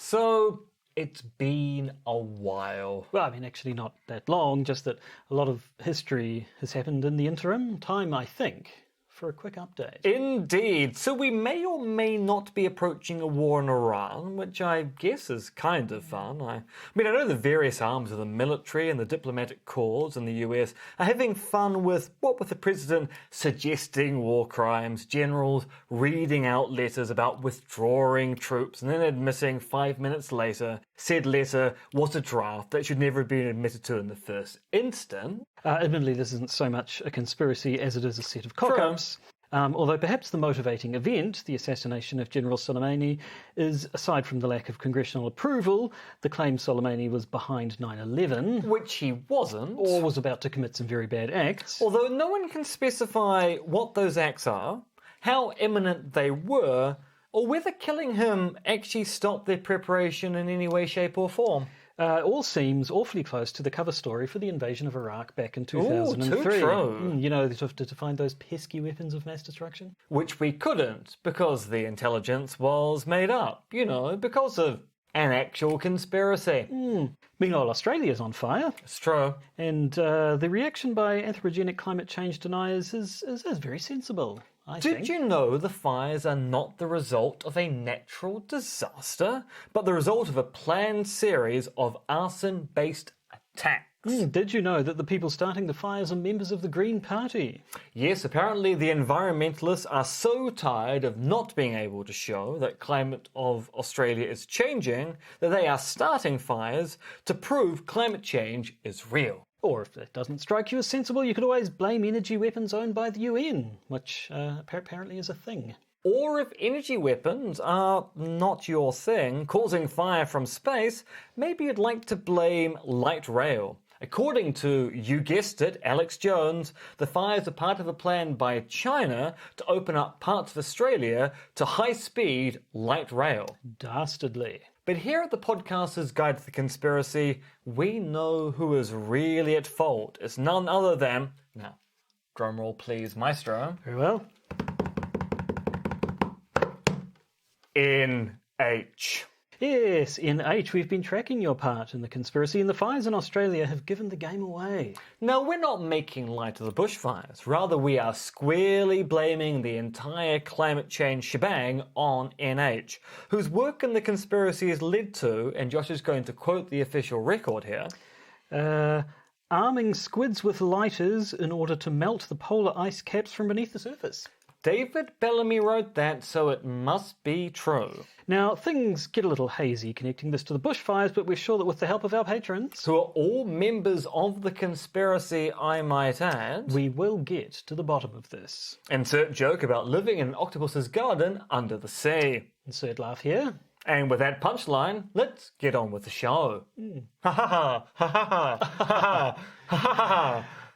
So it's been a while. Well, I mean, actually not that long, just that a lot of history has happened in the interim. Time, I think, for a quick update. Indeed. So we may or may not be approaching a war in Iran, which I guess is kind of fun. I know the various arms of the military and the diplomatic corps in the US are having fun with the president suggesting war crimes, generals reading out letters about withdrawing troops, and then admitting 5 minutes later said letter was a draft that should never have been admitted to in the first instance. Admittedly, this isn't so much a conspiracy as it is a set of cock-ups. Although perhaps the motivating event, the assassination of General Soleimani, is, aside from the lack of congressional approval, the claim Soleimani was behind 9/11. Which he wasn't. Or was about to commit some very bad acts. Although no one can specify what those acts are, how imminent they were, or whether killing him actually stopped their preparation in any way, shape or form. All seems awfully close to the cover story for the invasion of Iraq back in 2003. Ooh, too true. You know, to find those pesky weapons of mass destruction. Which we couldn't, because the intelligence was made up, because of an actual conspiracy. Meanwhile, Australia's on fire. It's true. And the reaction by anthropogenic climate change deniers is very sensible, I think. Did you know the fires are not the result of a natural disaster, but the result of a planned series of arson-based attacks? Did you know that the people starting the fires are members of the Green Party? Yes, apparently the environmentalists are so tired of not being able to show that climate of Australia is changing that they are starting fires to prove climate change is real. Or if that doesn't strike you as sensible, you could always blame energy weapons owned by the UN, which apparently is a thing. Or if energy weapons are not your thing, causing fire from space, maybe you'd like to blame light rail. According to, you guessed it, Alex Jones, the fires are part of a plan by China to open up parts of Australia to high-speed light rail. Dastardly. But here at the Podcaster's Guide to the Conspiracy, we know who is really at fault. It's none other than... Now, drumroll please, maestro. Very well. NH. Yes, NH, we've been tracking your part in the conspiracy, and the fires in Australia have given the game away. Now, we're not making light of the bushfires. Rather, we are squarely blaming the entire climate change shebang on NH, whose work in the conspiracy has led to, and Josh is going to quote the official record here, arming squids with lighters in order to melt the polar ice caps from beneath the surface. David Bellamy wrote that, so it must be true. Now, things get a little hazy connecting this to the bushfires, but we're sure that with the help of our patrons, who are all members of the conspiracy, I might add, we will get to the bottom of this. Insert joke about living in an octopus's garden under the sea. Insert laugh here. And with that punchline, let's get on with the show. Ha ha ha ha ha ha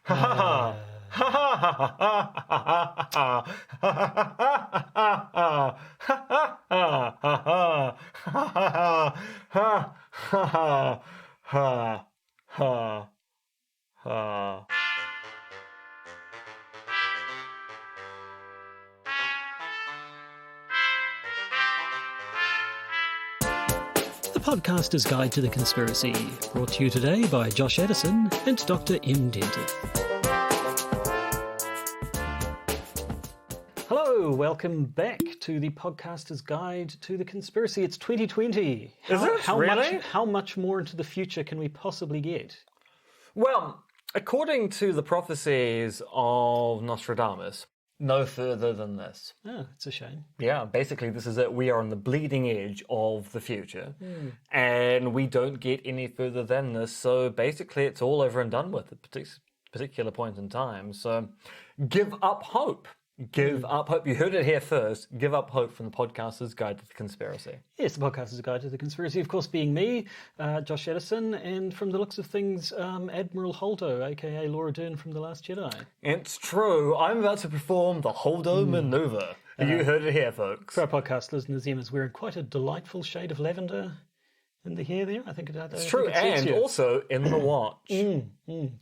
ha ha ha ha. The Podcaster's Guide to the Conspiracy, brought to you today by Josh Addison and Dr. M. Denton. Hello, welcome back to the Podcaster's Guide to the Conspiracy. It's 2020. Is it really? How much more into the future can we possibly get? Well, according to the prophecies of Nostradamus, no further than this. Oh, it's a shame. Yeah, basically this is it. We are on the bleeding edge of the future, and we don't get any further than this, so basically it's all over and done with at a particular point in time. So give up hope. Give up hope. You heard it here first. Give up hope from the Podcaster's Guide to the Conspiracy. Yes, the Podcaster's Guide to the Conspiracy, of course, being me, Josh Addison, and from the looks of things, Admiral Holdo, a.k.a. Laura Dern from The Last Jedi. It's true. I'm about to perform the Holdo maneuver. You heard it here, folks. For our podcast listeners, Emma's wearing quite a delightful shade of lavender in the hair there. I think it's true, and also in the watch.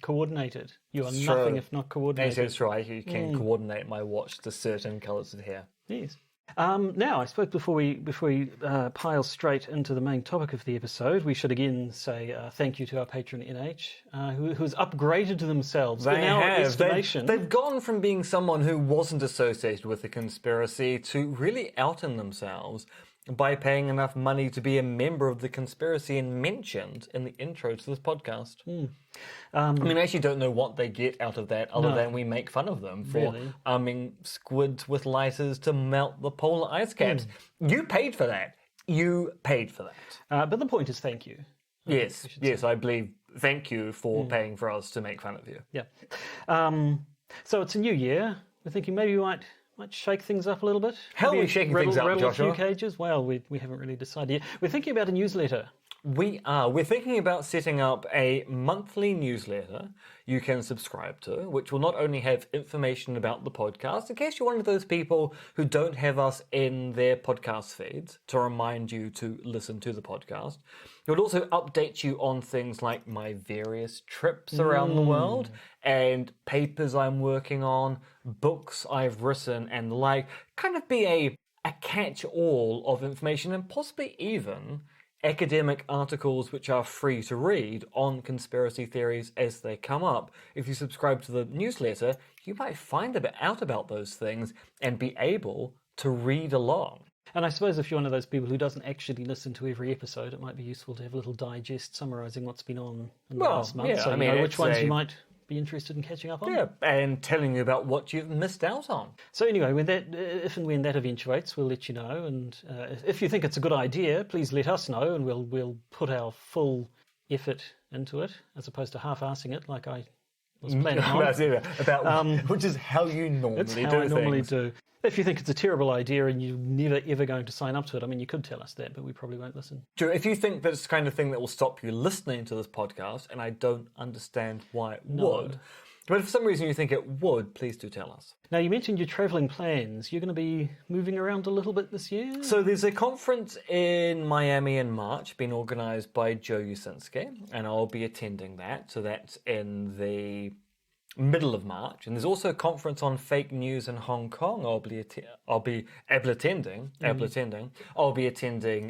Coordinated. You are It's nothing true. if not coordinated. Yes, that's right. You can coordinate my watch to certain colours of hair. Yes. Now, I suppose before we pile straight into the main topic of the episode, we should again say thank you to our patron NH, who has upgraded to themselves. They in our have. estimation, They've gone from being someone who wasn't associated with the conspiracy to really outing themselves by paying enough money to be a member of the conspiracy and mentioned in the intro to this podcast. I mean, I actually don't know what they get out of that other than we make fun of them for arming squids with lighters to melt the polar ice caps. You paid for that. You paid for that. but the point is thank you. Yes, I believe thank you for paying for us to make fun of you. Yeah. So it's a new year. We're thinking maybe we might shake things up a little bit. How are we shaking things up, rattle Joshua? a few cages? Well, we haven't really decided yet. We're thinking about a newsletter. We are. We're thinking about setting up a monthly newsletter you can subscribe to, which will not only have information about the podcast, in case you're one of those people who don't have us in their podcast feeds to remind you to listen to the podcast. It would also update you on things like my various trips around the world and papers I'm working on, books I've written and the like. Kind of be a catch-all of information and possibly even academic articles which are free to read on conspiracy theories as they come up. If you subscribe to the newsletter, you might find out about those things and be able to read along. And I suppose if you're one of those people who doesn't actually listen to every episode, it might be useful to have a little digest summarising what's been on in the last month. Yeah, so I mean, you know which ones you might be interested in catching up on. Yeah, and telling you about what you've missed out on. So anyway, if and when that eventuates, we'll let you know. And if you think it's a good idea, please let us know, and we'll put our full effort into it, as opposed to half-assing it like I was planning on. Which is how you normally That's how I normally do. If you think it's a terrible idea and you're never ever going to sign up to it, I mean, you could tell us that, but we probably won't listen. Sure, if you think that it's the kind of thing that will stop you listening to this podcast, and I don't understand why it would, but if for some reason you think it would, please do tell us. Now, you mentioned your travelling plans. You're going to be moving around a little bit this year? So there's a conference in Miami in March being organised by Joe Usinski, and I'll be attending that. So that's in the middle of March, and there's also a conference on fake news in Hong Kong. I'll be attending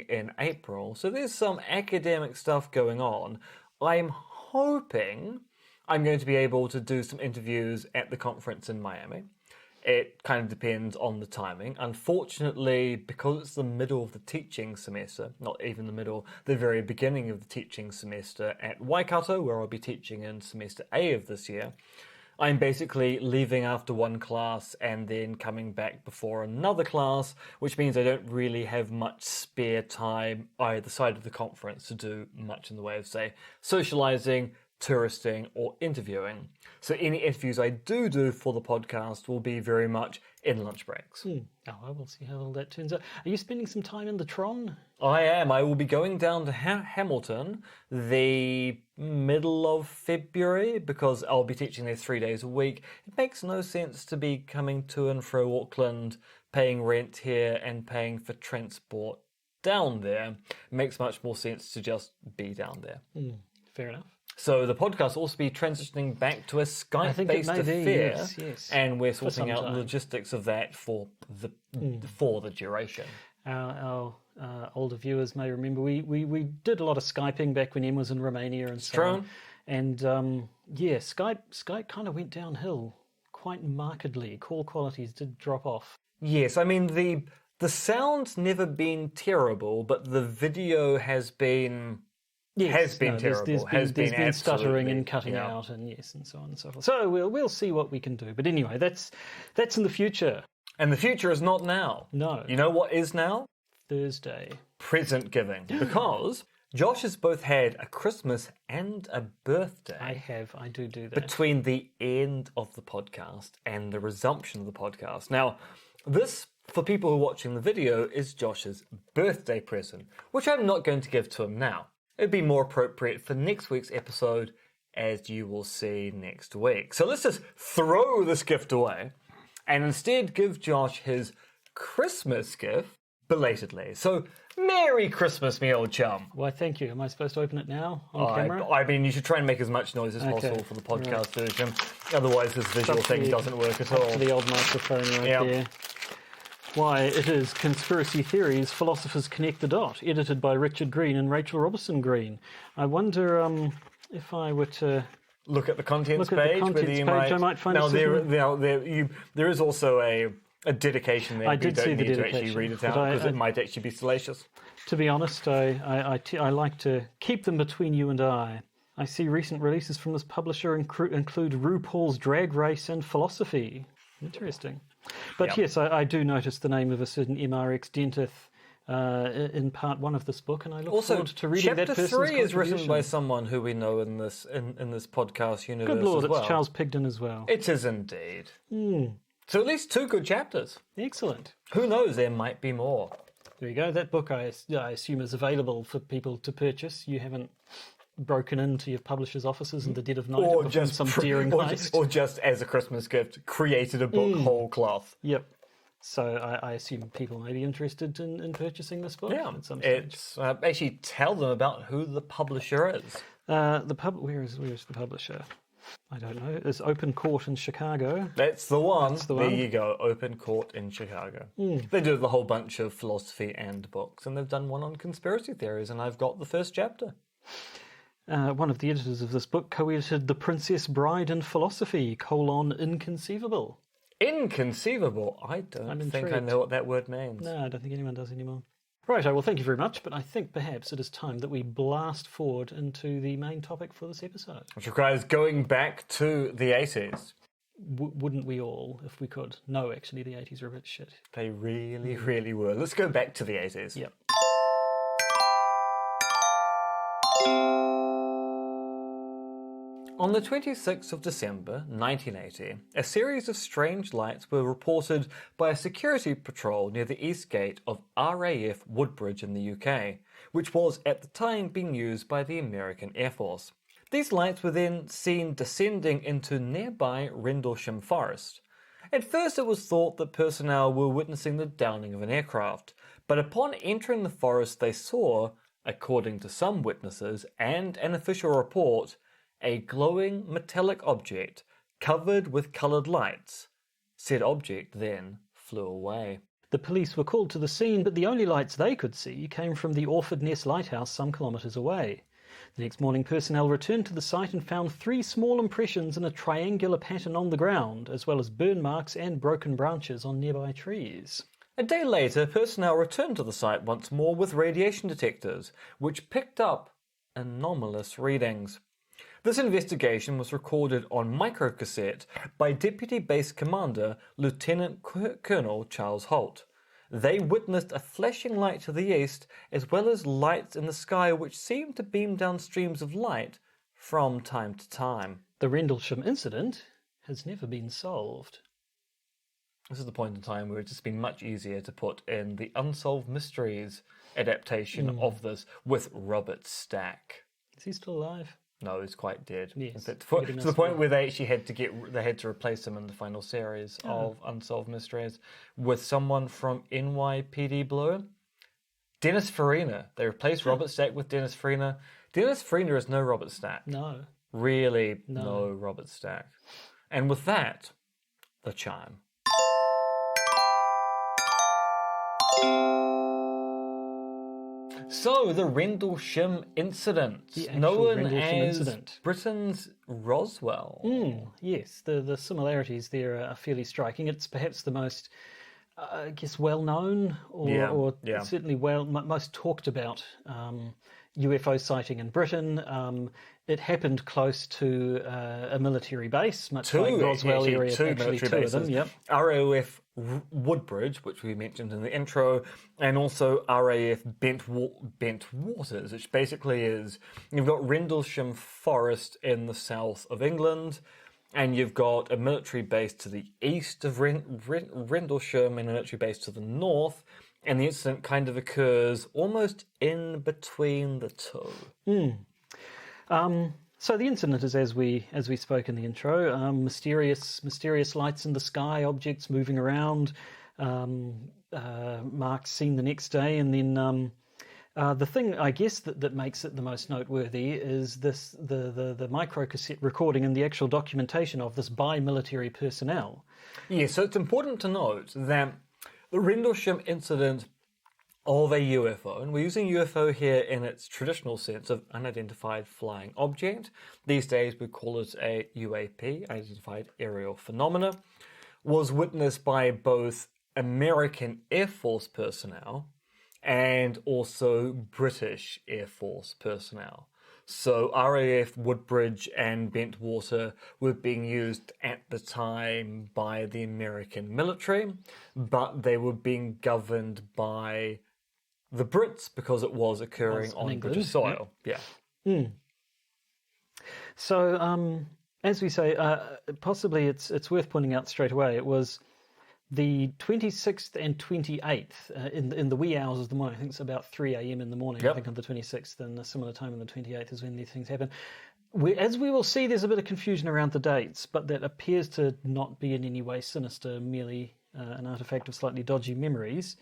in April. So there's some academic stuff going on. I'm hoping I'm going to be able to do some interviews at the conference in Miami. It kind of depends on the timing. Unfortunately, because it's the middle of the teaching semester, not even the middle, the very beginning of the teaching semester at Waikato, where I'll be teaching in semester A of this year, I'm basically leaving after one class and then coming back before another class, which means I don't really have much spare time either side of the conference to do much in the way of, say, socializing, touristing, or interviewing. So any interviews I do for the podcast will be very much in lunch breaks. Oh, well, we'll see how all that turns out. Are you spending some time in the Tron? I am. I will be going down to Hamilton the middle of February because I'll be teaching there 3 days a week. It makes no sense to be coming to and fro Auckland, paying rent here and paying for transport down there. It makes much more sense to just be down there. Fair enough. So the podcast will also be transitioning back to a Skype-based affair, yes. And we're sorting out the logistics of that for the duration. Our older viewers may remember we did a lot of Skyping back when Em was in Romania and so on. And Skype kind of went downhill quite markedly. Call qualities did drop off. Yes, I mean the sound's never been terrible, but the video has been. Terrible. There's been stuttering and cutting out, and and so on and so forth. So we'll see what we can do. But anyway, that's in the future. And the future is not now. No. You know what is now? Thursday. Present giving. Because Josh has both had a Christmas and a birthday. I do that. Between the end of the podcast and the resumption of the podcast. Now, this, for people who are watching the video, is Josh's birthday present, which I'm not going to give to him now. It'd be more appropriate for next week's episode, as you will see next week. So let's just throw this gift away and instead give Josh his Christmas gift belatedly. So, Merry Christmas, me old chum. Why, thank you. Am I supposed to open it now on camera? I mean, you should try and make as much noise as possible for the podcast version. Otherwise, this visual thing doesn't work at all. To the old microphone right there. Why, it is Conspiracy Theories, Philosophers Connect the Dot, edited by Richard Green and Rachel Robertson Green. I wonder if I were to look at the contents look at page, the whether contents you page, might... I might find now, a certain... there is also a dedication there. I did see the You don't need to dedication, actually read it but out, because it might actually be salacious. To be honest, I like to keep them between you and I. I see recent releases from this publisher include RuPaul's Drag Race and Philosophy. Interesting. But Yep. yes, I do notice the name of a certain MRX Dentith in part 1 of this book, and I look forward to reading that person's Chapter 3 is written contribution. by someone who we know in this podcast universe. Good Lord, as well. it's Charles Pigden as well. It is indeed. So at least 2 good chapters. Excellent. Who knows? There might be more. There you go. That book, I assume, is available for people to purchase. You haven't broken into your publisher's offices in the dead of night Or and performed just some daring heist. or just as a Christmas gift, created a book whole cloth. Yep. So I assume people may be interested in purchasing this book Yeah, at some stage. it's actually tell them about who the publisher is. Where is the publisher? I don't know. It's Open Court in Chicago. That's the one. That's the There one. you go. Open Court in Chicago. They do a whole bunch of philosophy and books, and they've done one on conspiracy theories, and I've got the first chapter. One of the editors of this book co-edited The Princess Bride in Philosophy, Inconceivable. Inconceivable. I don't think I intrigued. know what that word means. No, I don't think anyone does anymore. Right, well, thank you very much, but I think perhaps it is time that we blast forward into the main topic for this episode. Which requires going back to the 80s. Wouldn't we all, if we could? No, actually, the 80s are a bit shit. They really, really were. Let's go back to the 80s. Yep. On the 26th of December 1980, a series of strange lights were reported by a security patrol near the east gate of RAF Woodbridge in the UK, which was at the time being used by the American Air Force. These lights were then seen descending into nearby Rendlesham Forest. At first it was thought that personnel were witnessing the downing of an aircraft, but upon entering the forest they saw, according to some witnesses and an official report, a glowing metallic object covered with coloured lights. Said object then flew away. The police were called to the scene, but the only lights they could see came from the Orford Ness Lighthouse some kilometres away. The next morning, personnel returned to the site and found 3 small impressions in a triangular pattern on the ground, as well as burn marks and broken branches on nearby trees. A day later, personnel returned to the site once more with radiation detectors, which picked up anomalous readings. This investigation was recorded on microcassette by Deputy Base Commander Lieutenant Colonel Charles Holt. They witnessed a flashing light to the east, as well as lights in the sky which seemed to beam down streams of light from time to time. The Rendlesham Incident has never been solved. This is the point in time where it's just been much easier to put in the Unsolved Mysteries adaptation of this with Robert Stack. Is he still alive? No, he's quite dead. Yes, In fact, pretty to much the point dead. where they actually had to replace him in the final series of Unsolved Mysteries with someone from NYPD Blue. Dennis Farina. They replaced Robert Stack with Dennis Farina. Dennis Farina is no Robert Stack. No. Really, no Robert Stack. And with that, the chime. So, the Rendlesham Incident, The actual known Rendlesham as Incident. Britain's Roswell. Yes, the similarities there are fairly striking. It's perhaps the most, well-known or Yeah. certainly most talked about UFO sighting in Britain. It happened close to a military base, much like Roswell area. Two Actually, military two bases. of them. Yep. RAF Woodbridge, which we mentioned in the intro, and also RAF Bentwaters, which basically is, you've got Rendlesham Forest in the south of England, and you've got a military base to the east of Rendlesham and a military base to the north, and the incident kind of occurs almost in between the two. So the incident is, as we spoke in the intro, mysterious lights in the sky, objects moving around, marks seen the next day, and then the thing I guess that makes it the most noteworthy is the microcassette recording and the actual documentation of this by military personnel. Yeah, so it's important to note that The Rendlesham Incident of a UFO, and we're using UFO here in its traditional sense of unidentified flying object. These days we call it a UAP, Unidentified Aerial Phenomena, was witnessed by both American Air Force personnel and also British Air Force personnel. So RAF Woodbridge and Bentwater were being used at the time by the American military, but they were being governed by the Brits because it was occurring on England, British soil. Yeah. So, as we say, possibly it's worth pointing out straight away, it was the 26th and 28th in the wee hours of the morning. I think it's about 3 a.m. in the morning, I think, on the 26th, and a similar time on the 28th is when these things happen. As we will see, there's a bit of confusion around the dates, but that appears to not be in any way sinister, merely an artifact of slightly dodgy memories.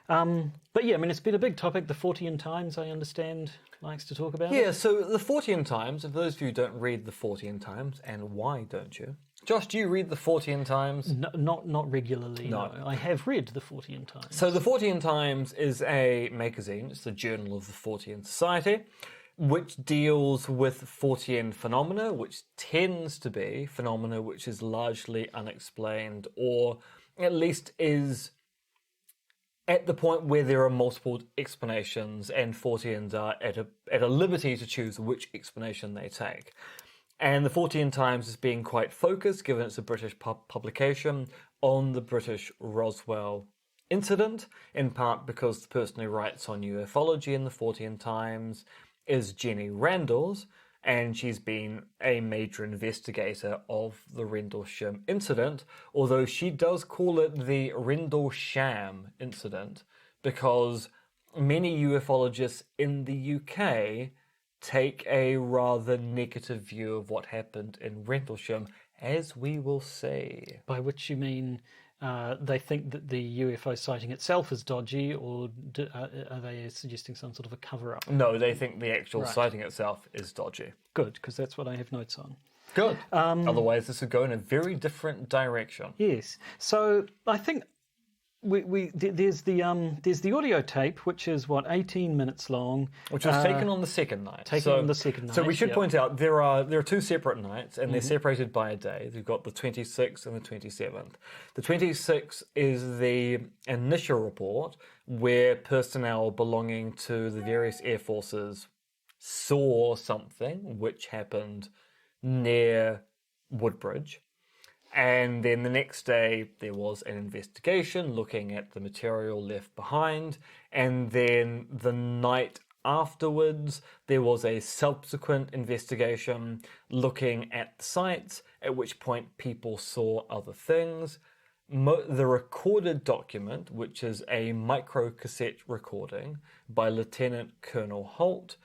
But yeah, I mean, it's been a big topic. The Fortean Times, I understand, likes to talk about it. Yeah, so the Fortean Times, if those of you who don't read the Fortean Times, and why don't you? Josh, do you read the Fortean Times? No, not regularly, no. I have read the Fortean Times. So the Fortean Times is a magazine, it's the journal of the Fortean Society, which deals with Fortean phenomena, which tends to be phenomena which is largely unexplained, or at least is at the point where there are multiple explanations, and Forteans are at a liberty to choose which explanation they take. And the Fortean Times is being quite focused, given it's a British publication, on the British Roswell Incident, in part because the person who writes on ufology in the Fortean Times is Jenny Randles, and she's been a major investigator of the Rendlesham Incident, although she does call it the Rendlesham Incident, because many ufologists in the UK take a rather negative view of what happened in Rendlesham, as we will see. By which you mean they think that the UFO sighting itself is dodgy, or are they suggesting some sort of a cover-up? No, they think the actual sighting itself is dodgy. Good, because that's what I have notes on. Good. Otherwise, this would go in a very different direction. Yes. So I think there's the audio tape, which is 18 minutes long, which was taken on the second night. So we should point out there are two separate nights, and they're separated by a day. You've got the 26th and the 27th. The 26th is the initial report where personnel belonging to the various air forces saw something which happened near Woodbridge. And then the next day, there was an investigation looking at the material left behind. And then the night afterwards, there was a subsequent investigation looking at the sites, at which point people saw other things. The recorded document, which is a microcassette recording by Lieutenant Colonel Holt,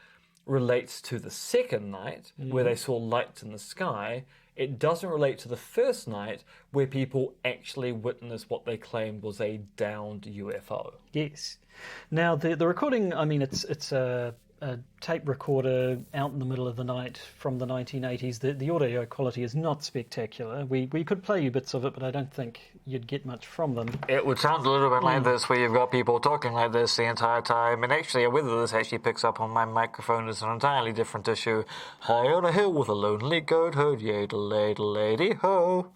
relates to the second night, where they saw lights in the sky. It doesn't relate to the first night, where people actually witnessed what they claimed was a downed UFO. Yes. Now, the recording, I mean, it's a tape recorder out in the middle of the night from the 1980s. The audio quality is not spectacular. We could play you bits of it, but I don't think you'd get much from them. It would sound a little bit like this, where you've got people talking like this the entire time, and actually whether this actually picks up on my microphone is an entirely different issue. High on a hill with a lonely goat herd, lady ho.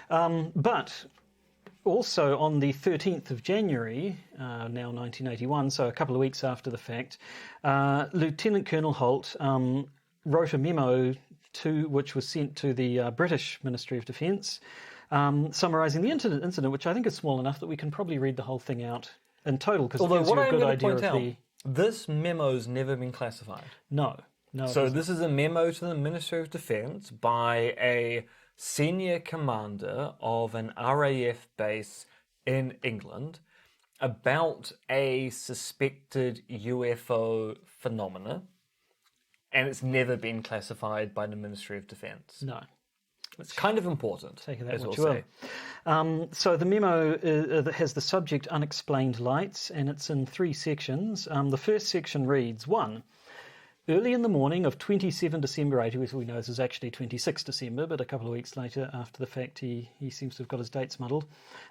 But also on the 13th of January, now 1981, so a couple of weeks after the fact, Lieutenant Colonel Holt wrote a memo which was sent to the British Ministry of Defence, summarising the incident, which I think is small enough that we can probably read the whole thing out in total, because it gives you a good idea of the... This memo's never been classified. No. So this is a memo to the Ministry of Defence by a senior commander of an RAF base in England about a suspected UFO phenomena, and it's never been classified by the Ministry of Defence. No. It's kind of important, take that as we'll what you say. will. So the memo has the subject unexplained lights, and it's in 3 sections. The first section reads, 1. Early in the morning of 27 December 80, which we know this is actually 26 December, but a couple of weeks later, after the fact, he seems to have got his dates muddled.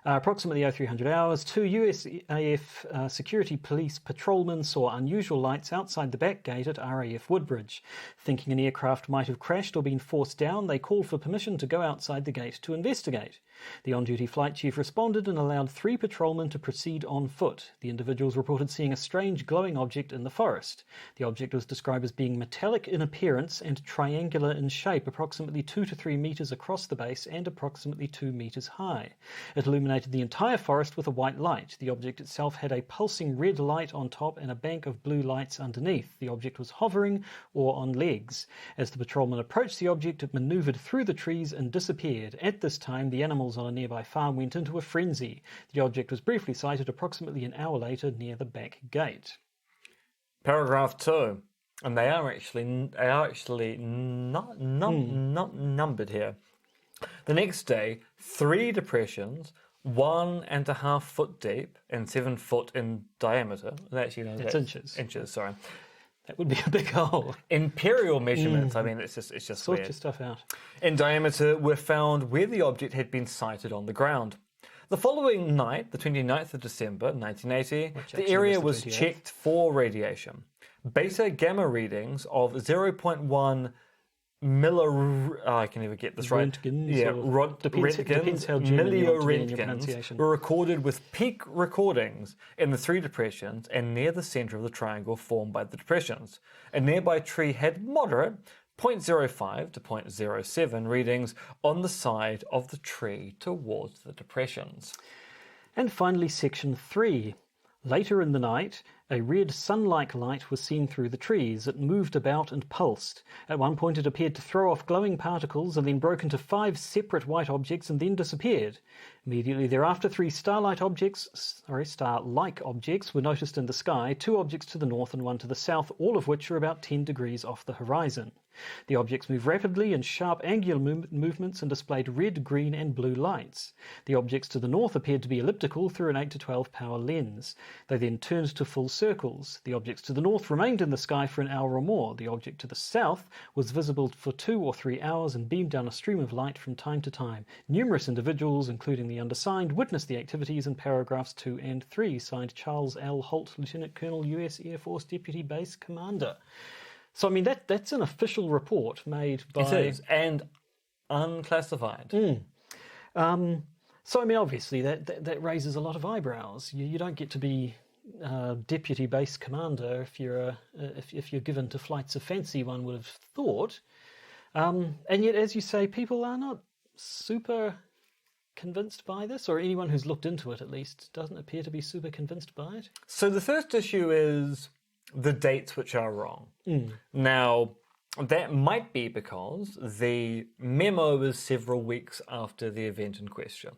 Approximately 0300 hours, two USAF security police patrolmen saw unusual lights outside the back gate at RAF Woodbridge. Thinking an aircraft might have crashed or been forced down, they called for permission to go outside the gate to investigate. The on-duty flight chief responded and allowed 3 patrolmen to proceed on foot. The individuals reported seeing a strange glowing object in the forest. The object was described as being metallic in appearance and triangular in shape, approximately 2 to 3 metres across the base and approximately 2 metres high. It illuminated the entire forest with a white light. The object itself had a pulsing red light on top and a bank of blue lights underneath. The object was hovering or on legs. As the patrolman approached the object, it manoeuvred through the trees and disappeared. At this time, the animals on a nearby farm went into a frenzy. The object was briefly sighted approximately an hour later near the back gate. Paragraph 2. And they are actually not numbered here. The next day, 3 depressions, 1.5 foot deep and 7 foot in diameter. Actually, no, that's inches. Inches, sorry. That would be a big hole. Imperial measurements. I mean, it's just Sort weird. your stuff out. In diameter were found where the object had been sighted on the ground. The following night, the 29th of December, 1980, the area was checked for radiation. Beta gamma readings of 0.1 I can never get this right. Depends how millirentgens were recorded with peak recordings in the 3 depressions and near the centre of the triangle formed by the depressions. A nearby tree had moderate 0.05 to 0.07 readings on the side of the tree towards the depressions. And finally, section 3. Later in the night, a red sun-like light was seen through the trees. It moved about and pulsed. At one point it appeared to throw off glowing particles and then broke into 5 separate white objects and then disappeared. Immediately thereafter, 3 star-like objects were noticed in the sky, 2 objects to the north and 1 to the south, all of which are about 10 degrees off the horizon. The objects moved rapidly in sharp angular movements and displayed red, green and blue lights. The objects to the north appeared to be elliptical through an 8 to 12 power lens. They then turned to full circles. The objects to the north remained in the sky for an hour or more. The object to the south was visible for 2 or 3 hours and beamed down a stream of light from time to time. Numerous individuals, including the undersigned, witnessed the activities in paragraphs 2 and 3. Signed, Charles L. Holt, Lieutenant Colonel, U.S. Air Force Deputy Base Commander. So, I mean, that's an official report made by... It is, and unclassified. So, I mean, obviously, that raises a lot of eyebrows. You don't get to be deputy base commander if you're given to flights of fancy, one would have thought. And yet, as you say, people are not super convinced by this, or anyone who's looked into it, at least, doesn't appear to be super convinced by it. So the first issue is the dates which are wrong. Now, that might be because the memo is several weeks after the event in question.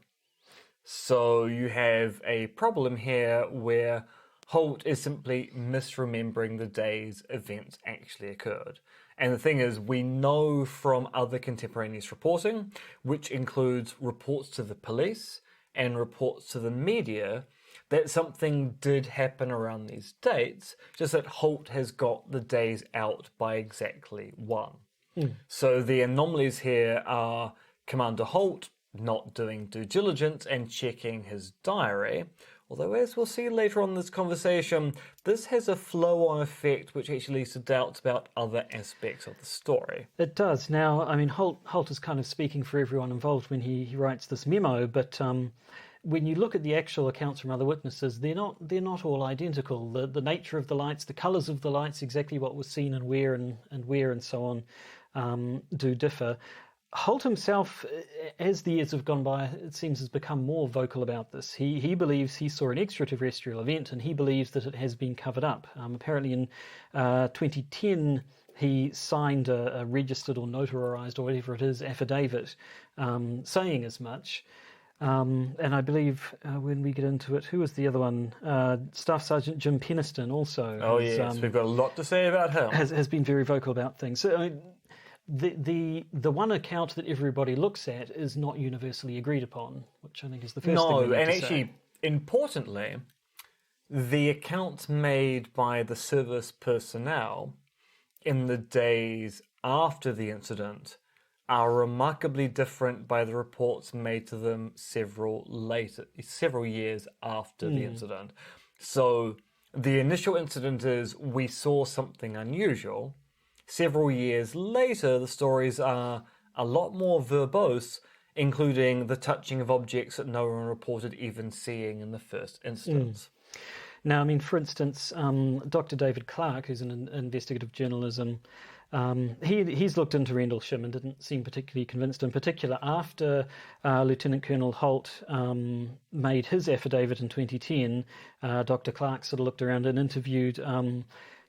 So you have a problem here where Holt is simply misremembering the days events actually occurred. And the thing is, we know from other contemporaneous reporting, which includes reports to the police and reports to the media, that something did happen around these dates, just that Holt has got the days out by exactly 1. So the anomalies here are Commander Holt not doing due diligence and checking his diary, although as we'll see later on in this conversation, this has a flow-on effect which actually leads to doubts about other aspects of the story. It does. Now, I mean, Holt is kind of speaking for everyone involved when he writes this memo, but when you look at the actual accounts from other witnesses, they're not all identical. The nature of the lights, the colours of the lights, exactly what was seen and where and so on, do differ. Holt himself, as the years have gone by, it seems has become more vocal about this. He believes he saw an extraterrestrial event, and he believes that it has been covered up. Apparently, in 2010. He signed a registered or notarized or whatever it is affidavit saying as much. And I believe when we get into it, who was the other one? Staff Sergeant Jim Peniston also. Oh, yes, we've got a lot to say about him. Has been very vocal about things. So, I mean, the one account that everybody looks at is not universally agreed upon, which I think is the first thing we need to say. Importantly, the accounts made by the service personnel in the days after the incident are remarkably different by the reports made to them several years after the incident. So the initial incident is we saw something unusual. Several years later, the stories are a lot more verbose, including the touching of objects that no one reported even seeing in the first instance. Now, I mean, for instance, Dr. David Clark, who's in investigative journalism, he's looked into Rendlesham and didn't seem particularly convinced. In particular, after Lieutenant Colonel Holt made his affidavit in 2010, Dr. Clark sort of looked around and interviewed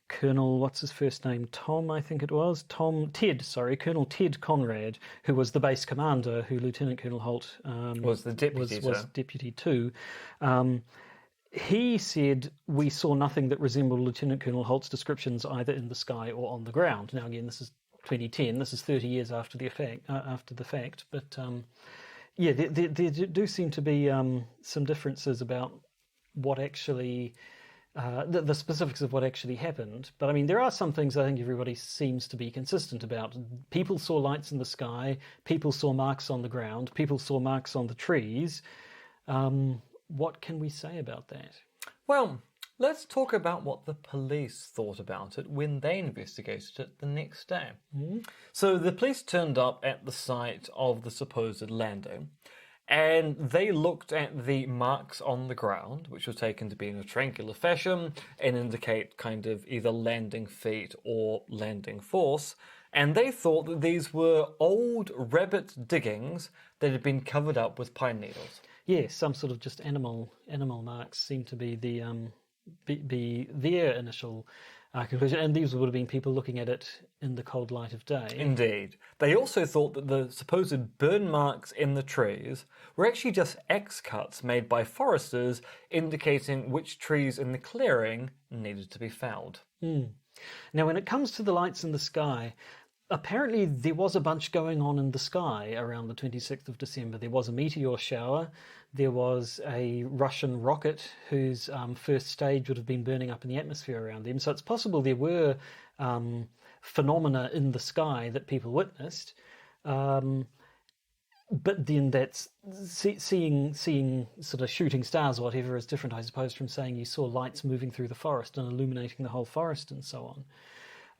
Colonel, what's his first name? Tom, I think it was. Colonel Ted Conrad, who was the base commander, who Lieutenant Colonel Holt Was the deputy was deputy to. He said, we saw nothing that resembled Lieutenant Colonel Holt's descriptions either in the sky or on the ground. Now, again, this is 2010. This is 30 years after the fact. But, yeah, there do seem to be some differences about what actually... the specifics of what actually happened. But, I mean, there are some things I think everybody seems to be consistent about. People saw lights in the sky. People saw marks on the ground. People saw marks on the trees. What can we say about that? Well, let's talk about what the police thought about it when they investigated it the next day. So the police turned up at the site of the supposed landing, and they looked at the marks on the ground, which were taken to be in a triangular fashion and indicate kind of either landing feet or landing force, and they thought that these were old rabbit diggings that had been covered up with pine needles. Yeah, some sort of just animal marks seem to be the be their initial conclusion, and these would have been people looking at it in the cold light of day. Indeed. They also thought that the supposed burn marks in the trees were actually just X-cuts made by foresters indicating which trees in the clearing needed to be felled. Now, when it comes to the lights in the sky, apparently there was a bunch going on in the sky around the 26th of December. There was a meteor shower. There was a Russian rocket whose first stage would have been burning up in the atmosphere around them. So it's possible there were phenomena in the sky that people witnessed. But then that's seeing sort of shooting stars or whatever is different, I suppose, from saying you saw lights moving through the forest and illuminating the whole forest and so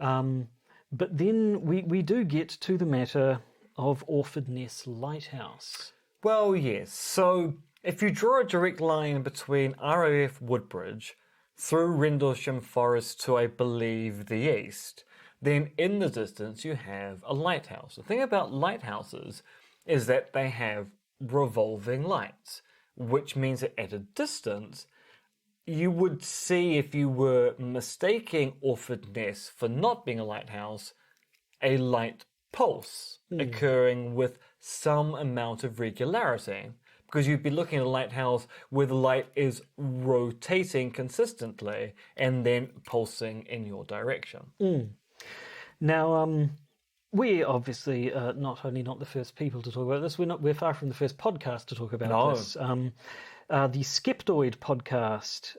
on. But then we do get to the matter of Orford Ness Lighthouse. Well, yes. So if you draw a direct line between RAF Woodbridge through Rendlesham Forest to, I believe, the east, then in the distance you have a lighthouse. The thing about lighthouses is that they have revolving lights, which means that at a distance you would see, if you were mistaking Orford Ness for not being a lighthouse, a light pulse occurring with some amount of regularity, because you'd be looking at a lighthouse where the light is rotating consistently and then pulsing in your direction. Now, we're obviously not the first people to talk about this. We're far from the first podcast to talk about this. The Skeptoid podcast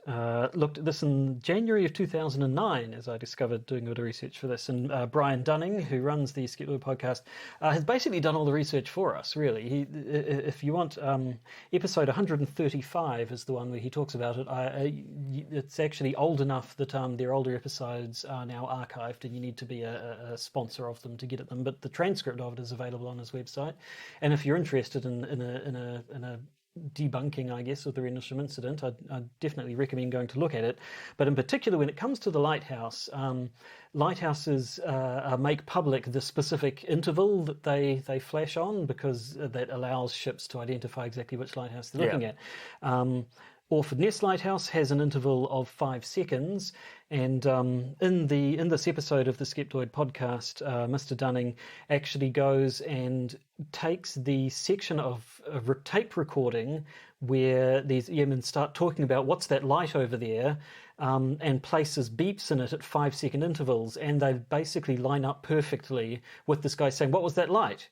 looked at this in January of 2009, as I discovered doing a bit of research for this. And Brian Dunning, who runs the Skeptoid podcast, has basically done all the research for us, really. If you want, episode 135 is the one where he talks about it. It's actually old enough that their older episodes are now archived, and you need to be a sponsor of them to get at them. But the transcript of it is available on his website. And if you're interested in a debunking, I guess, of the Rendlesham incident, I'd definitely recommend going to look at it. But in particular, when it comes to the lighthouse, lighthouses make public the specific interval that they flash on, because that allows ships to identify exactly which lighthouse they're looking at. Orford Ness Lighthouse has an interval of 5 seconds, and in this episode of the Skeptoid podcast, Mr. Dunning actually goes and takes the section of tape recording where these airmen start talking about what's that light over there, and places beeps in it at 5-second intervals, and they basically line up perfectly with this guy saying, "What was that light?"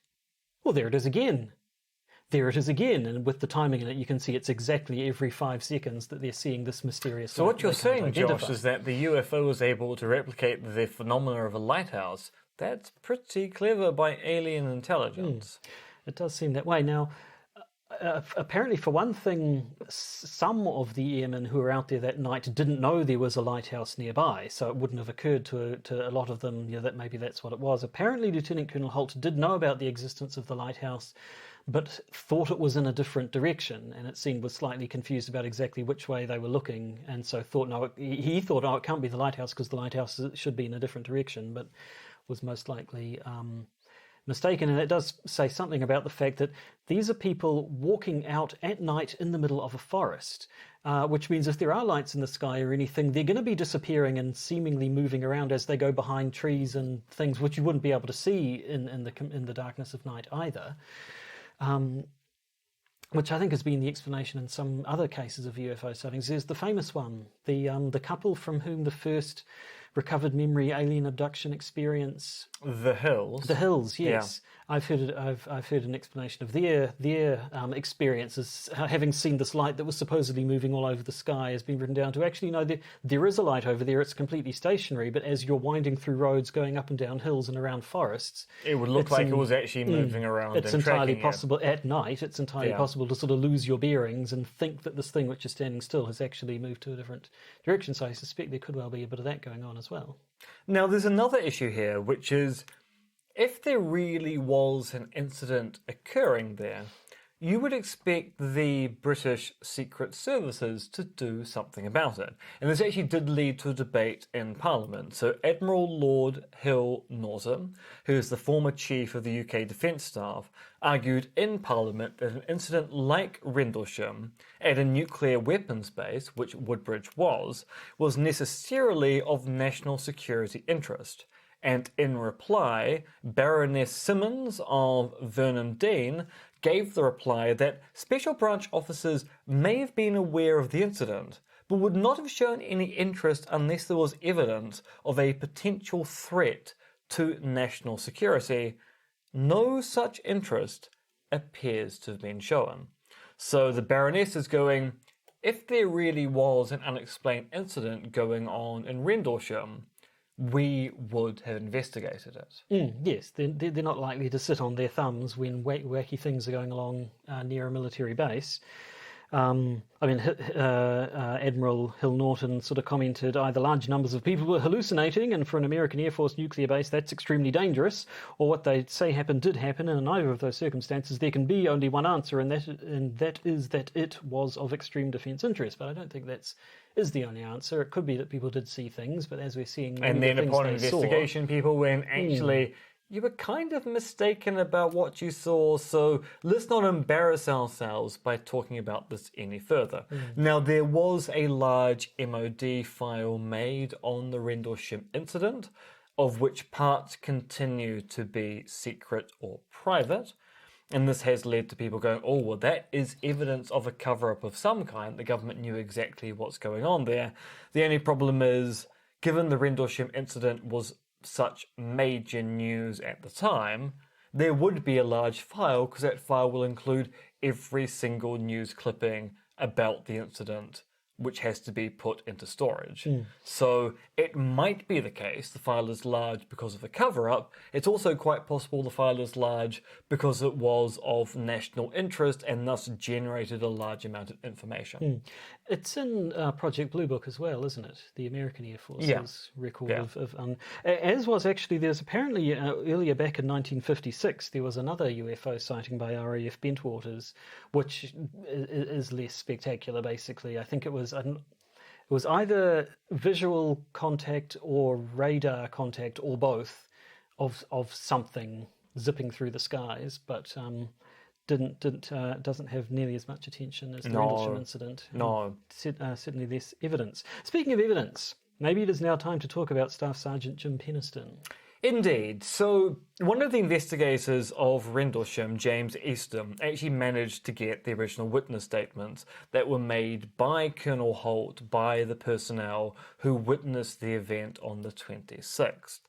"Well, there it is again." there it is again, and with the timing in it, you can see it's exactly every 5 seconds that they're seeing this mysterious. So what you're saying, Josh, identify. is that the UFO was able to replicate the phenomena of a lighthouse. That's pretty clever by alien intelligence. It does seem that way. Now, apparently, for one thing, some of the airmen who were out there that night didn't know there was a lighthouse nearby, so it wouldn't have occurred to a lot of them that maybe that's what it was. Apparently, Lieutenant Colonel Holt did know about the existence of the lighthouse, but thought it was in a different direction, and it seemed was slightly confused about exactly which way they were looking, and so thought, he thought, it can't be the lighthouse because the lighthouse should be in a different direction, but was most likely mistaken. And it does say something about the fact that these are people walking out at night in the middle of a forest, which means if there are lights in the sky or anything, they're going to be disappearing and seemingly moving around as they go behind trees and things, which you wouldn't be able to see in the darkness of night either. Which I think has been the explanation in some other cases of UFO sightings. There's the famous one, the couple from whom the first recovered memory alien abduction experience. The Hills. The Hills, yes. Yeah. I've heard an explanation of their experiences, having seen this light that was supposedly moving all over the sky has been written down to actually no, there is a light over there. It's completely stationary, but as you're winding through roads, going up and down hills and around forests, it would look like it was actually moving around. It's and entirely tracking possible at night. It's entirely possible to sort of lose your bearings and think that this thing which is standing still has actually moved to a different direction. So I suspect there could well be a bit of that going on as well. Now, there's another issue here, which is if there really was an incident occurring there, you would expect the British Secret Services to do something about it. And this actually did lead to a debate in Parliament. So Admiral Lord Hill Norton, who is the former chief of the UK Defence Staff, argued in Parliament that an incident like Rendlesham at a nuclear weapons base, which Woodbridge was necessarily of national security interest. And in reply, Baroness Simmons of Vernon Dean gave the reply that Special Branch officers may have been aware of the incident, but would not have shown any interest unless there was evidence of a potential threat to national security. No such interest appears to have been shown. So the Baroness is going, if there really was an unexplained incident going on in Rendlesham, we would have investigated it. Yes, they're not likely to sit on their thumbs when wacky things are going along near a military base. Admiral Hill Norton sort of commented either large numbers of people were hallucinating, and for an American Air Force nuclear base that's extremely dangerous, or what they say happened did happen, and in either of those circumstances there can be only one answer, and that is that it was of extreme defence interest. But I don't think that's is the only answer. It could be that people did see things, but as we're seeing, and then upon investigation, people went, actually, you were kind of mistaken about what you saw, so let's not embarrass ourselves by talking about this any further. Now, there was a large MOD file made on the Rendlesham incident, of which parts continue to be secret or private. And this has led to people going, oh, well, that is evidence of a cover-up of some kind. The government knew exactly what's going on there. The only problem is, given the Rendlesham incident was such major news at the time, there would be a large file, because that file will include every single news clipping about the incident, which has to be put into storage. So it might be the case the file is large because of a cover-up. It's also quite possible the file is large because it was of national interest and thus generated a large amount of information. It's in Project Blue Book as well, isn't it? The American Air Force's record of as was actually, there's apparently earlier back in 1956, there was another UFO sighting by RAF Bentwaters, which is less spectacular, basically. I think it was either visual contact or radar contact or both of something zipping through the skies, but doesn't have nearly as much attention as the Rendlesham incident. No. Certainly less evidence. Speaking of evidence, maybe it is now time to talk about Staff Sergeant Jim Peniston. Indeed. So one of the investigators of Rendlesham, James Eastham, actually managed to get the original witness statements that were made by Colonel Holt, by the personnel who witnessed the event on the 26th.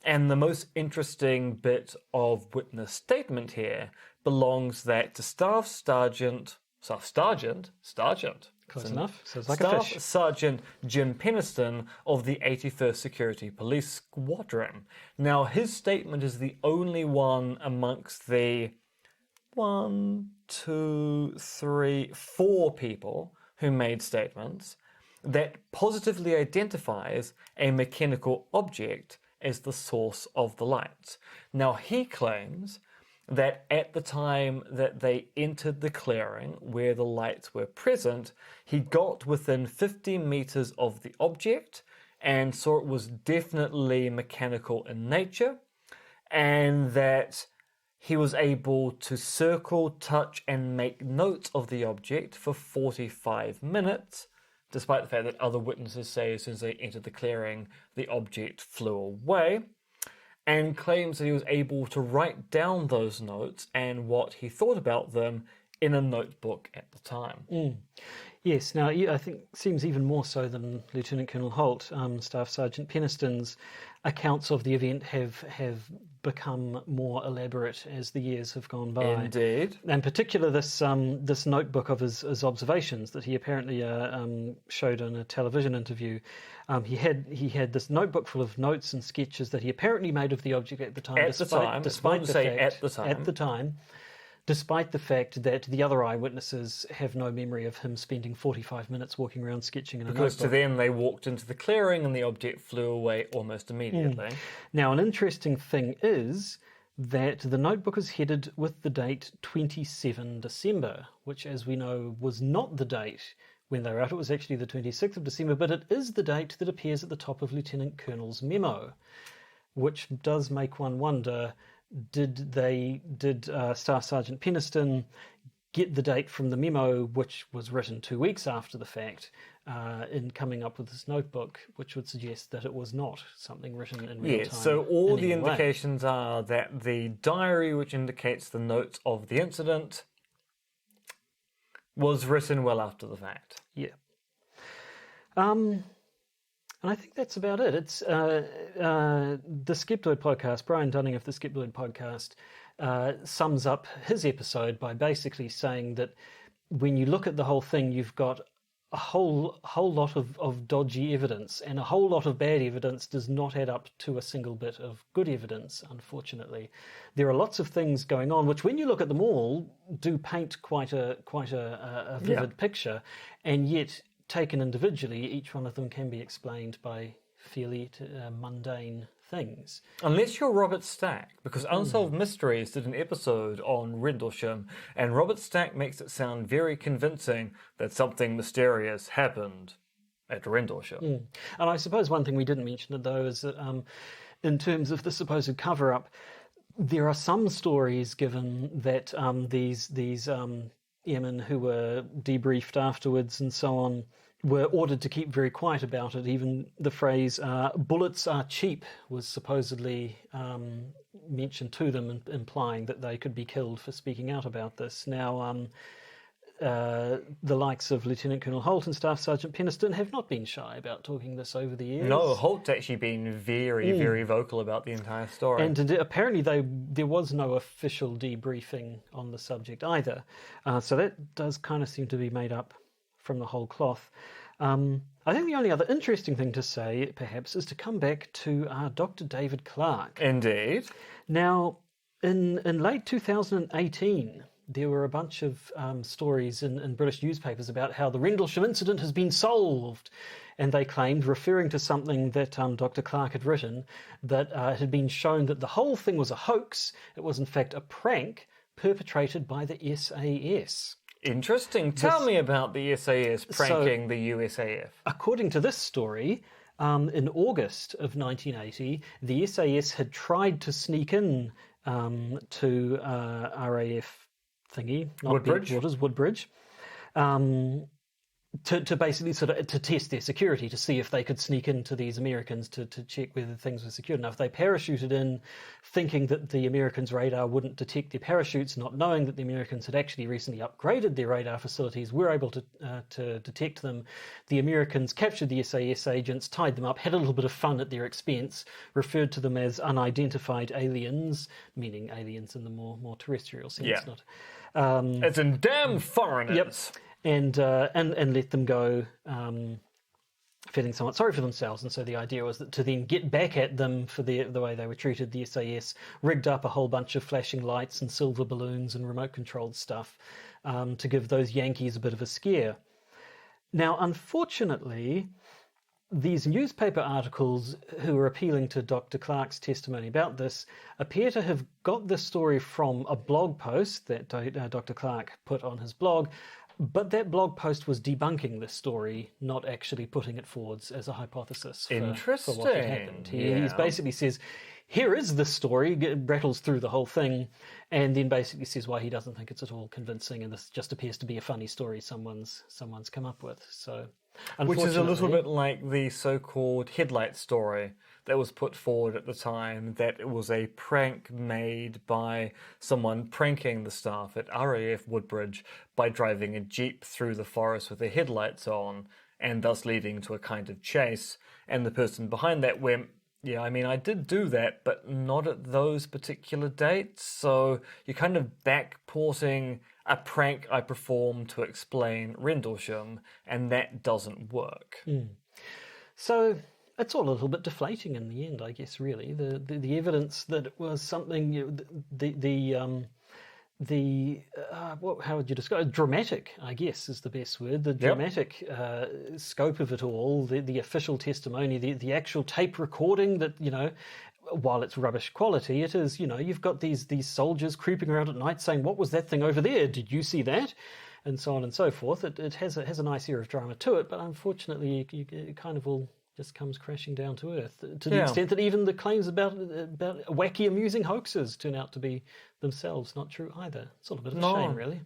And the most interesting bit of witness statement here belongs that to Sergeant. Close enough. Sounds like a Staff fish. Sergeant Jim Peniston of the 81st Security Police Squadron. Now, his statement is the only one amongst the 4 people who made statements that positively identifies a mechanical object as the source of the lights. Now, he claims that at the time that they entered the clearing where the lights were present, he got within 50 meters of the object and saw it was definitely mechanical in nature, and that he was able to circle, touch, and make notes of the object for 45 minutes, despite the fact that other witnesses say as soon as they entered the clearing, the object flew away, and claims that he was able to write down those notes and what he thought about them in a notebook at the time. Yes, now I think seems even more so than Lieutenant Colonel Holt. Staff Sergeant Peniston's accounts of the event have become more elaborate as the years have gone by. Indeed. In particular, this notebook of his observations that he apparently showed in a television interview. He had this notebook full of notes and sketches that he apparently made of the object at the time. Despite the fact that the other eyewitnesses have no memory of him spending 45 minutes walking around sketching in a Because notebook. to them, they walked into the clearing and the object flew away almost immediately. Now, an interesting thing is that the notebook is headed with the date 27 December, which, as we know, was not the date when they were out. It was actually the 26th of December, but it is the date that appears at the top of Lieutenant Colonel's memo, which does make one wonder, did Staff Sergeant Peniston get the date from the memo, which was written 2 weeks after the fact, in coming up with this notebook, which would suggest that it was not something written in real time. Yes, so all the any way. indications are that the diary, which indicates the notes of the incident, was written well after the fact. Yeah. And I think that's about it. It's the Skeptoid podcast, Brian Dunning of the Skeptoid podcast, sums up his episode by basically saying that when you look at the whole thing, you've got a whole lot of dodgy evidence, and a whole lot of bad evidence does not add up to a single bit of good evidence, unfortunately. There are lots of things going on, which when you look at them all, do paint quite a vivid picture, and yet taken individually, each one of them can be explained by fairly mundane things. Unless you're Robert Stack, because Unsolved Mysteries did an episode on Rendlesham, and Robert Stack makes it sound very convincing that something mysterious happened at Rendlesham. And I suppose one thing we didn't mention, though, is that in terms of the supposed cover-up, there are some stories given that these airmen who were debriefed afterwards and so on were ordered to keep very quiet about it. Even the phrase "bullets are cheap" was supposedly mentioned to them, implying that they could be killed for speaking out about this. Now, the likes of Lieutenant Colonel Holt and Staff Sergeant Peniston have not been shy about talking this over the years. No, Holt's actually been very, very vocal about the entire story. And apparently there was no official debriefing on the subject either. So that does kind of seem to be made up from the whole cloth. I think the only other interesting thing to say, perhaps, is to come back to Dr. David Clarke. Indeed. Now, in late 2018, there were a bunch of stories in British newspapers about how the Rendlesham Incident has been solved. And they claimed, referring to something that Dr. Clarke had written, that it had been shown that the whole thing was a hoax. It was, in fact, a prank perpetrated by the SAS. Interesting. Tell me about the SAS pranking the USAF. According to this story, in August of 1980, the SAS had tried to sneak in to RAF thingy, not Woodbridge. Woodbridge, to basically sort of to test their security, to see if they could sneak into these Americans to check whether things were secure enough. They parachuted in thinking that the Americans' radar wouldn't detect their parachutes, not knowing that the Americans had actually recently upgraded their radar facilities, were able to detect them. The Americans captured the SAS agents, tied them up, had a little bit of fun at their expense, referred to them as unidentified aliens, meaning aliens in the more terrestrial sense. Yeah. Not, It's in damn foreigners. Yep. And let them go, feeling somewhat sorry for themselves. And so the idea was that to then get back at them for the way they were treated, the SAS rigged up a whole bunch of flashing lights and silver balloons and remote-controlled stuff to give those Yankees a bit of a scare. Now, unfortunately, these newspaper articles who are appealing to Dr. Clark's testimony about this appear to have got this story from a blog post that Dr. Clark put on his blog, but that blog post was debunking this story, not actually putting it forwards as a hypothesis for what had happened. He basically says, here is the story, rattles through the whole thing, and then basically says why he doesn't think it's at all convincing, and this just appears to be a funny story someone's come up with. So, which is a little bit like the so-called headlight story that was put forward at the time, that it was a prank made by someone pranking the staff at RAF Woodbridge by driving a jeep through the forest with their headlights on, and thus leading to a kind of chase. And the person behind that went, yeah, I mean, I did do that, but not at those particular dates. So you're kind of backporting a prank I performed to explain Rendlesham, and that doesn't work. So it's all a little bit deflating in the end, I guess, really. The evidence that it was something, how would you describe it? Dramatic, I guess, is the best word. The dramatic scope of it all, the official testimony, the actual tape recording that, while it's rubbish quality, it is, you've got these soldiers creeping around at night saying, what was that thing over there? Did you see that? And so on and so forth. It has a nice air of drama to it, but unfortunately, it kind of all just comes crashing down to earth, to the extent that even the claims about wacky, amusing hoaxes turn out to be themselves not true either. It's all a bit of a shame, really.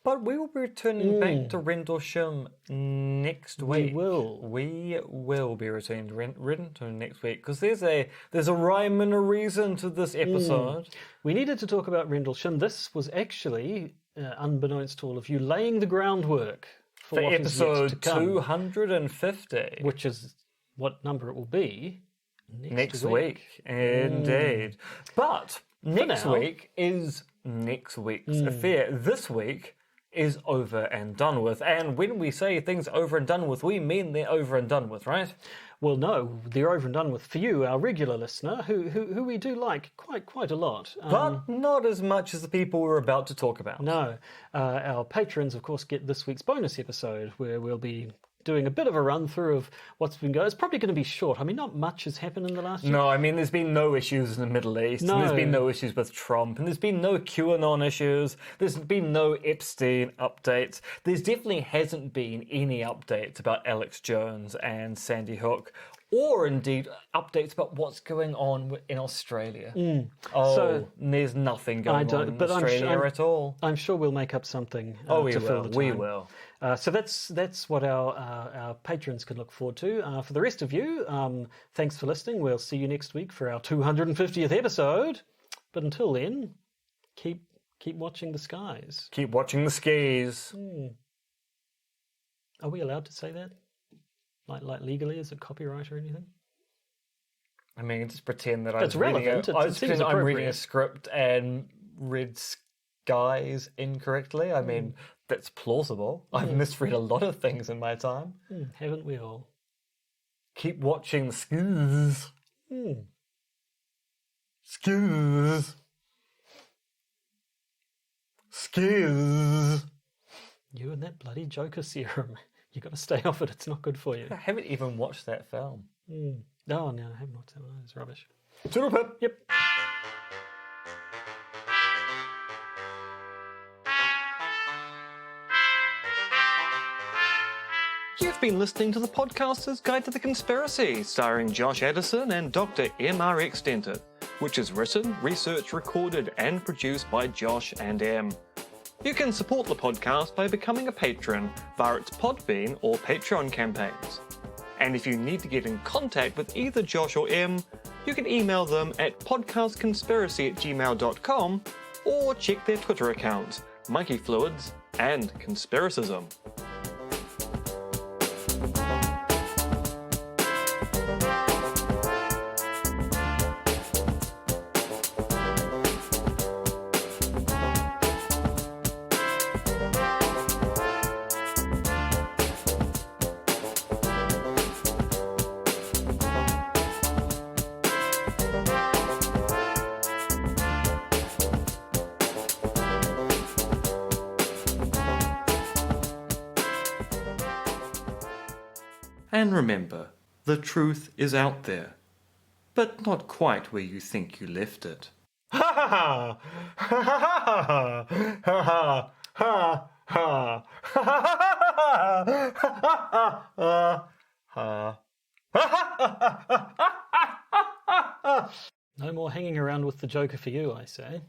But we will be returning back to Rendlesham next week. We will be returning to Rendlesham next week, because there's a rhyme and a reason to this episode. We needed to talk about Rendlesham. This was actually, unbeknownst to all of you, laying the groundwork for what episode is yet to come, 250. which is what number it will be next week. Indeed. But next week is next week's affair. This week is over and done with. And when we say things over and done with, we mean they're over and done with, right? Well, no, they're over and done with for you, our regular listener, who we do like quite a lot. But not as much as the people we're about to talk about. No. Our patrons, of course, get this week's bonus episode, where we'll be doing a bit of a run-through of what's been going on. It's probably going to be short. I mean, not much has happened in the last year. No, I mean, there's been no issues in the Middle East, and there's been no issues with Trump, and there's been no QAnon issues, there's been no Epstein updates. There's definitely hasn't been any updates about Alex Jones and Sandy Hook, or indeed updates about what's going on in Australia. There's nothing going on in Australia at all. I'm sure we'll make up something we to fill will. the time. We will. So that's what our patrons can look forward to. For the rest of you, thanks for listening. We'll see you next week for our 250th episode. But until then, keep watching the skies. Keep watching the skis. Are we allowed to say that? Like legally, is it copyright or anything? I mean, just pretend that it's relevant. I'm reading a script and read skies incorrectly. I mean, that's plausible. I've misread a lot of things in my time. Haven't we all? Keep watching the skis. Skis. Skis. You and that bloody Joker serum. You got to stay off it. It's not good for you. I haven't even watched that film. No, I haven't watched that one. It's rubbish. Toodle pip. Yep. You've been listening to the Podcaster's Guide to the Conspiracy, starring Josh Addison and Dr. M.R. Extended, which is written, researched, recorded, and produced by Josh and M. You can support the podcast by becoming a patron via its Podbean or Patreon campaigns. And if you need to get in contact with either Josh or Em, you can email them at podcastconspiracy@gmail.com or check their Twitter accounts, monkeyfluids and conspiracism. And remember, the truth is out there, but not quite where you think you left it. Ha ha ha! Ha ha ha! Ha ha ha! No more hanging around with the Joker for you, I say.